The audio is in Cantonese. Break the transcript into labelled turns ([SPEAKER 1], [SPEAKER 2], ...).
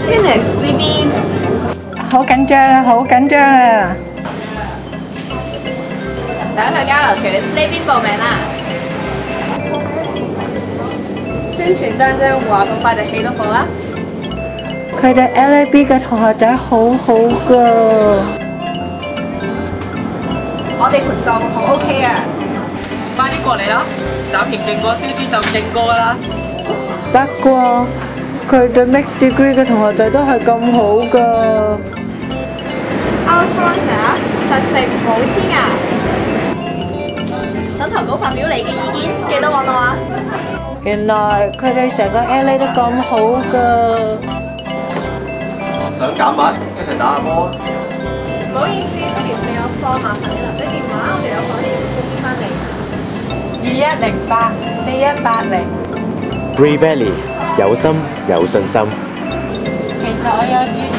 [SPEAKER 1] Venus 呢邊
[SPEAKER 2] 好緊張啊！好緊張啊！
[SPEAKER 1] 想去交流團呢邊報名啦。宣傳單張話咁快就起到貨啦。
[SPEAKER 2] 佢哋 LAB 嘅同學仔好好㗎，
[SPEAKER 1] 我哋盤數好 OK 啊！
[SPEAKER 3] 快啲過嚟啦！暫時勁過燒豬就勁過啦。
[SPEAKER 2] 不過佢哋 Mix Degree 嘅同學仔都係咁好㗎。
[SPEAKER 1] Our sponsor 實食冇黐牙。想投稿發表你嘅意見，記得揾我啊！
[SPEAKER 2] 原來佢哋成個 LA 都咁好㗎。
[SPEAKER 4] 想減物，一齊打下波。
[SPEAKER 1] 唔好意思，Venus未有課，麻煩你留低電話，我哋有課時會接翻你。
[SPEAKER 5] 21084180 Grey Valley 有心有信心。
[SPEAKER 2] 其實我有少少